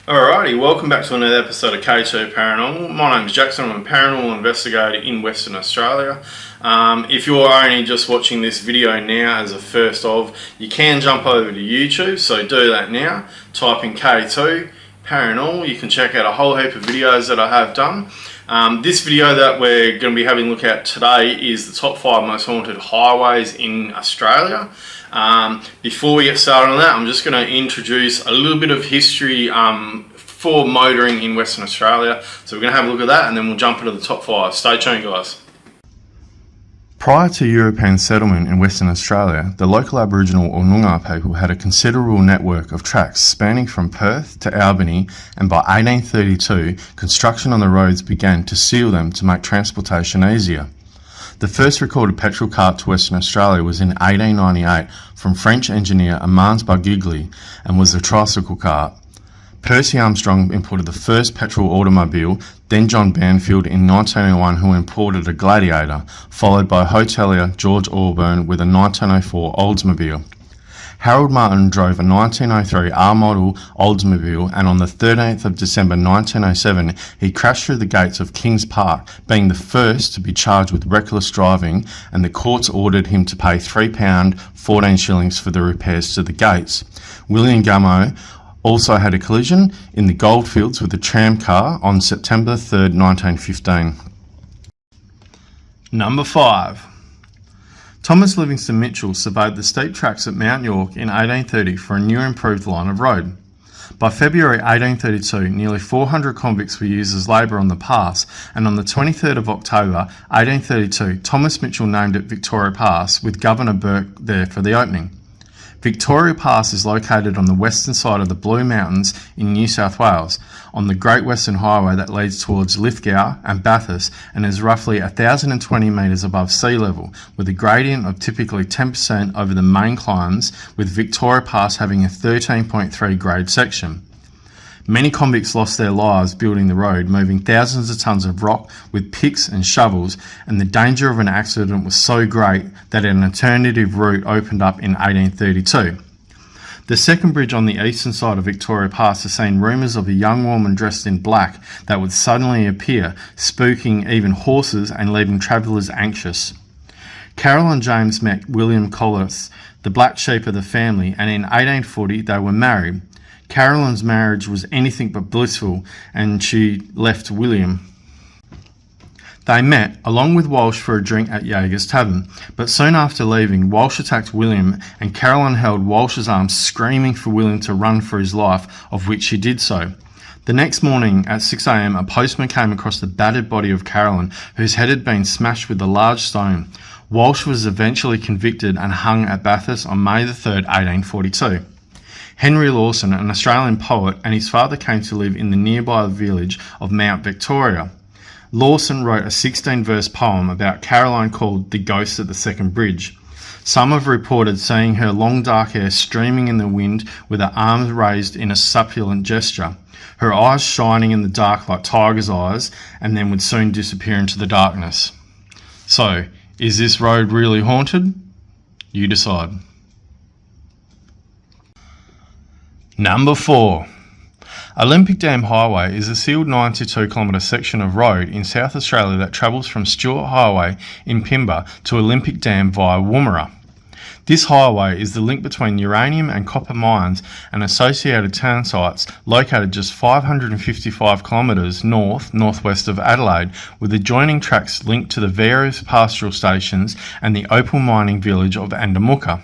Alrighty, welcome back to another episode of K2 Paranormal. My name is Jackson. I'm a paranormal investigator in Western Australia. If you're only just watching this video now as a first of, you can jump over to YouTube, so do that now. Type in K2 Paranormal. You can check out a whole heap of videos that I have done. This video that we're going to be having a look at today is the top 5 most haunted highways in Australia. Before we get started on that, I'm just going to introduce a little bit of history for motoring in Western Australia. So we're going to have a look at that and then we'll jump into the top 5. Stay tuned, guys. Prior to European settlement in Western Australia, the local Aboriginal or Noongar people had a considerable network of tracks spanning from Perth to Albany, and by 1832, construction on the roads began to seal them to make transportation easier. The first recorded petrol cart to Western Australia was in 1898 from French engineer Armand Bargigli and was a tricycle cart. Percy Armstrong imported the first petrol automobile, then John Banfield in 1901 who imported a Gladiator, followed by hotelier George Auburn with a 1904 Oldsmobile. Harold Martin drove a 1903 R-model Oldsmobile, and on the 13th of December 1907 he crashed through the gates of Kings Park, being the first to be charged with reckless driving, and the courts ordered him to pay £3 14 shillings for the repairs to the gates. William Gummo also had a collision in the Goldfields with a tram car on September 3, 1915. Number 5. Thomas Livingston Mitchell surveyed the steep tracks at Mount York in 1830 for a new improved line of road. By February 1832, nearly 400 convicts were used as labour on the pass, and on the 23rd of October 1832, Thomas Mitchell named it Victoria Pass, with Governor Burke there for the opening. Victoria Pass is located on the western side of the Blue Mountains in New South Wales, on the Great Western Highway that leads towards Lithgow and Bathurst, and is roughly 1,020 metres above sea level, with a gradient of typically 10% over the main climbs, with Victoria Pass having a 13.3 grade section. Many convicts lost their lives building the road, moving thousands of tonnes of rock with picks and shovels, and the danger of an accident was so great that an alternative route opened up in 1832. The second bridge on the eastern side of Victoria Pass has seen rumours of a young woman dressed in black that would suddenly appear, spooking even horses and leaving travellers anxious. Carol and James met William Collis, the black sheep of the family, and in 1840 they were married. Carolyn's marriage was anything but blissful, and she left William. They met, along with Walsh, for a drink at Jaeger's Tavern, but soon after leaving, Walsh attacked William, and Carolyn held Walsh's arms, screaming for William to run for his life, of which he did so. The next morning at 6 a.m, a postman came across the battered body of Carolyn, whose head had been smashed with a large stone. Walsh was eventually convicted and hung at Bathurst on May 3, 1842. Henry Lawson, an Australian poet, and his father came to live in the nearby village of Mount Victoria. Lawson wrote a 16-verse poem about Caroline called The Ghost at the Second Bridge. Some have reported seeing her long dark hair streaming in the wind with her arms raised in a suppliant gesture, her eyes shining in the dark like tiger's eyes, and then would soon disappear into the darkness. So, is this road really haunted? You decide. Number 4. Olympic Dam Highway is a sealed 92-kilometre section of road in South Australia that travels from Stewart Highway in Pimba to Olympic Dam via Woomera. This highway is the link between uranium and copper mines and associated town sites located just 555 kilometres north-northwest of Adelaide, with adjoining tracks linked to the various pastoral stations and the opal mining village of Andamooka.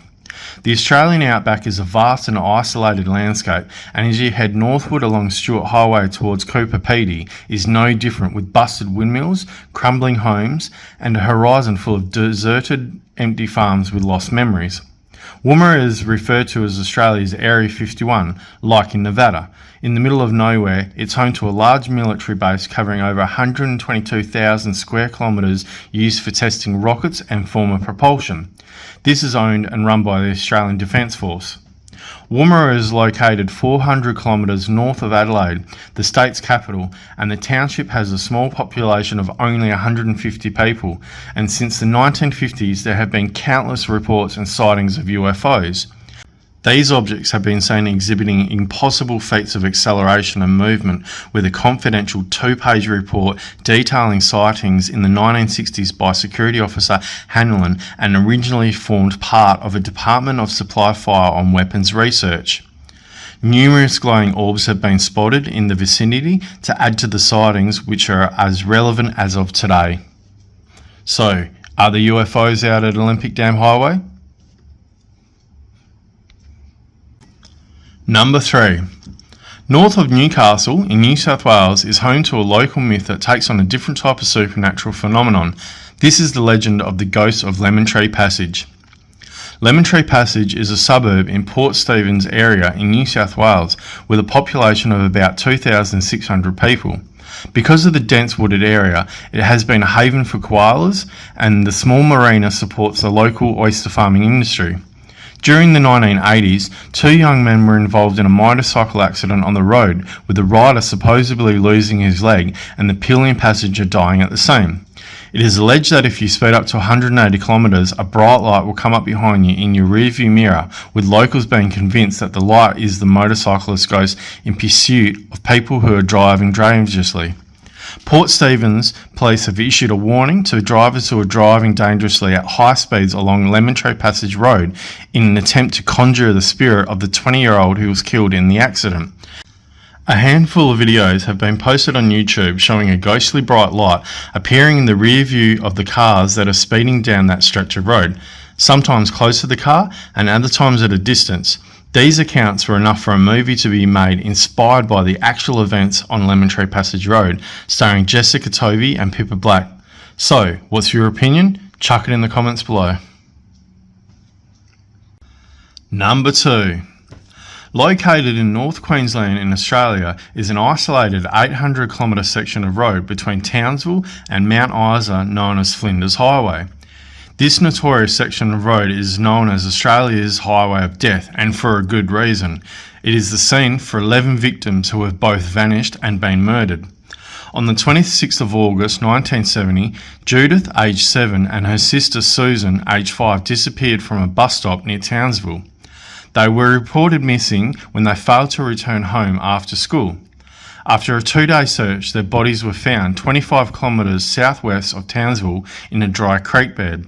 The Australian outback is a vast and isolated landscape, and as you head northward along Stewart Highway towards Cooper Pedy is no different, with busted windmills, crumbling homes, and a horizon full of deserted, empty farms with lost memories. Woomera is referred to as Australia's Area 51, like in Nevada. In the middle of nowhere, it's home to a large military base covering over 122,000 square kilometres used for testing rockets and former propulsion. This is owned and run by the Australian Defence Force. Woomera is located 400 kilometres north of Adelaide, the state's capital, and the township has a small population of only 150 people, and since the 1950s there have been countless reports and sightings of UFOs. These objects have been seen exhibiting impossible feats of acceleration and movement, with a confidential 2-page report detailing sightings in the 1960s by Security Officer Hanlon, and originally formed part of a Department of Supply Firearm Weapons research. Numerous glowing orbs have been spotted in the vicinity to add to the sightings, which are as relevant as of today. So, are the UFOs out at Olympic Dam Highway? Number 3. North of Newcastle in New South Wales is home to a local myth that takes on a different type of supernatural phenomenon. This is the legend of the ghost of Lemon Tree Passage. Lemon Tree Passage is a suburb in Port Stephens area in New South Wales with a population of about 2,600 people. Because of the dense wooded area, it has been a haven for koalas, and the small marina supports the local oyster farming industry. During the 1980s, 2 young men were involved in a motorcycle accident on the road, with the rider supposedly losing his leg and the pillion passenger dying at the same. It is alleged that if you speed up to 180 kilometres, a bright light will come up behind you in your rearview mirror, with locals being convinced that the light is the motorcyclist ghost in pursuit of people who are driving dangerously. Port Stephens police have issued a warning to drivers who are driving dangerously at high speeds along Lemon Tree Passage Road in an attempt to conjure the spirit of the 20-year-old who was killed in the accident. A handful of videos have been posted on YouTube showing a ghostly bright light appearing in the rear view of the cars that are speeding down that stretch of road, sometimes close to the car and other times at a distance. These accounts were enough for a movie to be made inspired by the actual events on Lemon Tree Passage Road, starring Jessica Tovey and Pippa Black. So, what's your opinion? Chuck it in the comments below. Number 2. Located in North Queensland in Australia is an isolated 800-kilometre section of road between Townsville and Mount Isa known as Flinders Highway. This notorious section of road is known as Australia's Highway of Death, and for a good reason. It is the scene for 11 victims who have both vanished and been murdered. On the 26th of August 1970, Judith, aged 7, and her sister Susan, aged 5, disappeared from a bus stop near Townsville. They were reported missing when they failed to return home after school. After a 2-day search, their bodies were found 25 kilometres southwest of Townsville in a dry creek bed.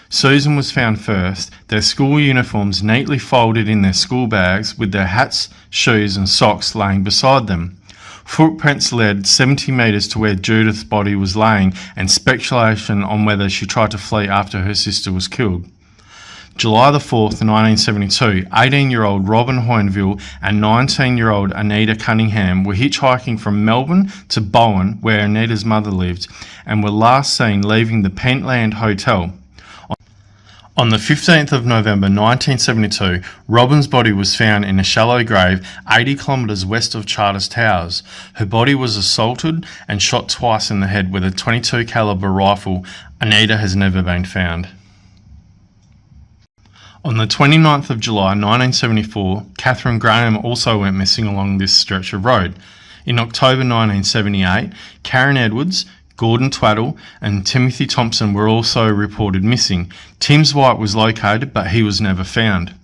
Susan was found first, their school uniforms neatly folded in their school bags with their hats, shoes and socks laying beside them. Footprints led 70 metres to where Judith's body was laying, and speculation on whether she tried to flee after her sister was killed. July the 4th, 1972, 18-year-old Robin Hoynville and 19-year-old Anita Cunningham were hitchhiking from Melbourne to Bowen, where Anita's mother lived, and were last seen leaving the Pentland Hotel. On the 15th of November 1972, Robin's body was found in a shallow grave 80 kilometres west of Charters Towers. Her body was assaulted and shot twice in the head with a .22 caliber rifle. Anita has never been found. On the 29th of July 1974, Catherine Graham also went missing along this stretch of road. In October 1978, Karen Edwards, Gordon Twaddle and Timothy Thompson were also reported missing. Tim's White was located, but he was never found.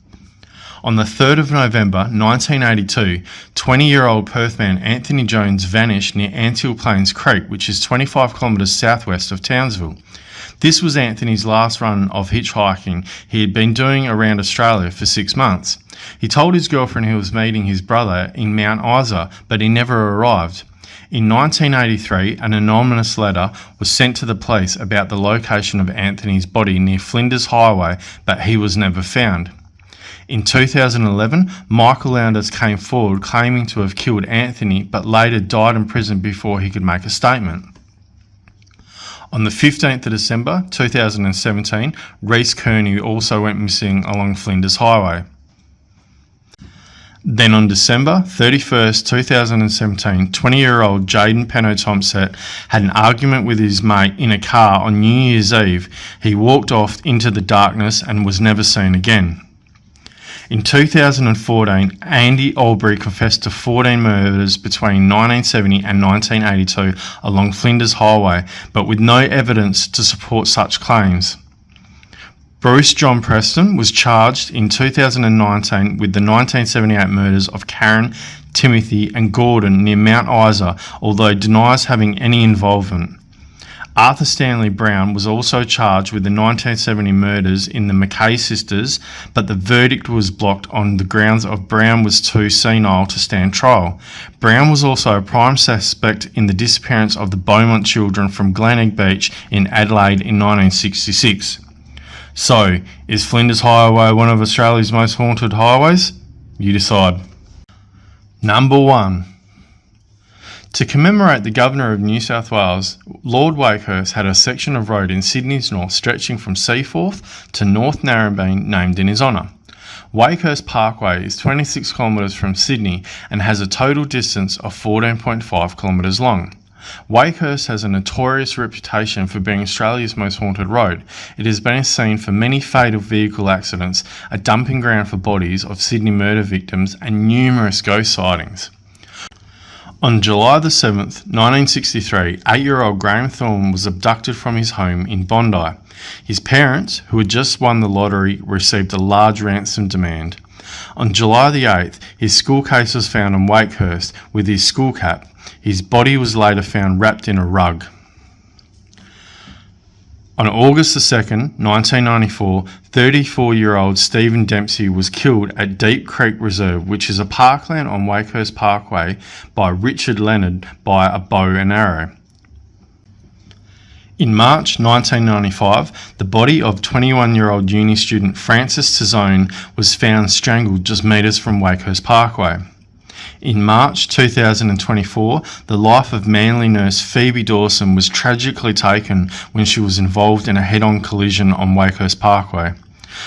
On the 3rd of November 1982, 20-year-old Perth man Anthony Jones vanished near Antill Plains Creek, which is 25 kilometres southwest of Townsville. This was Anthony's last run of hitchhiking he had been doing around Australia for 6 months. He told his girlfriend he was meeting his brother in Mount Isa, but he never arrived. In 1983, an anonymous letter was sent to the police about the location of Anthony's body near Flinders Highway, but he was never found. In 2011, Michael Lowndes came forward claiming to have killed Anthony, but later died in prison before he could make a statement. On the 15th of December 2017, Reese Kearney also went missing along Flinders Highway. Then on December 31st, 2017, 20-year-old Jaden Penno-Thompson had an argument with his mate in a car on New Year's Eve. He walked off into the darkness and was never seen again. In 2014, Andy Albury confessed to 14 murders between 1970 and 1982 along Flinders Highway, but with no evidence to support such claims. Bruce John Preston was charged in 2019 with the 1978 murders of Karen, Timothy and Gordon near Mount Isa, although denies having any involvement. Arthur Stanley Brown was also charged with the 1970 murders in the McKay sisters, but the verdict was blocked on the grounds of Brown was too senile to stand trial. Brown was also a prime suspect in the disappearance of the Beaumont children from Glenelg Beach in Adelaide in 1966. So, is Flinders Highway one of Australia's most haunted highways? You decide. Number 1. To commemorate the Governor of New South Wales, Lord Wakehurst had a section of road in Sydney's north stretching from Seaforth to North Narrabeen named in his honour. Wakehurst Parkway is 26 kilometres from Sydney and has a total distance of 14.5 kilometres long. Wakehurst has a notorious reputation for being Australia's most haunted road. It has been a scene for many fatal vehicle accidents, a dumping ground for bodies of Sydney murder victims and numerous ghost sightings. On July the 7th, 1963, 8-year-old Graham Thorne was abducted from his home in Bondi. His parents, who had just won the lottery, received a large ransom demand. On July the 8th, his school case was found on Wakehurst with his school cap. His body was later found wrapped in a rug. On August the 2nd, 1994, 34-year-old Stephen Dempsey was killed at Deep Creek Reserve, which is a parkland on Wakehurst Parkway, by Richard Leonard by a bow and arrow. In March 1995, the body of 21-year-old uni student Francis Tizone was found strangled just metres from Wakehurst Parkway. In March 2024, the life of Manly nurse Phoebe Dawson was tragically taken when she was involved in a head-on collision on Wakehurst Parkway.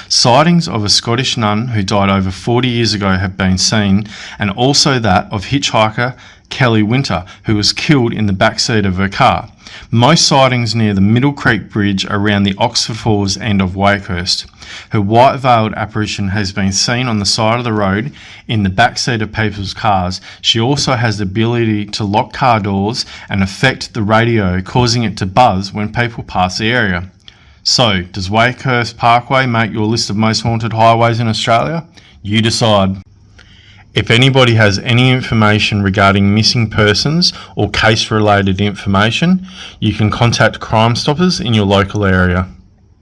Sightings of a Scottish nun who died over 40 years ago have been seen, and also that of hitchhiker Kelly Winter, who was killed in the backseat of her car. Most sightings near the Middle Creek Bridge around the Oxford Falls end of Wakehurst. Her white-veiled apparition has been seen on the side of the road in the backseat of people's cars. She also has the ability to lock car doors and affect the radio, causing it to buzz when people pass the area. So, does Wakehurst Parkway make your list of most haunted highways in Australia? You decide. If anybody has any information regarding missing persons or case-related information, you can contact Crime Stoppers in your local area.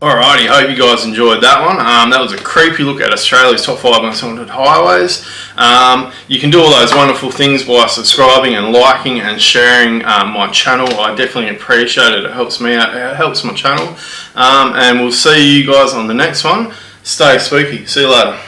Alrighty, hope you guys enjoyed that one. That was a creepy look at Australia's top 5 most haunted highways. You can do all those wonderful things by subscribing and liking and sharing my channel. I definitely appreciate it. It helps me out. It helps my channel. And we'll see you guys on the next one. Stay spooky. See you later.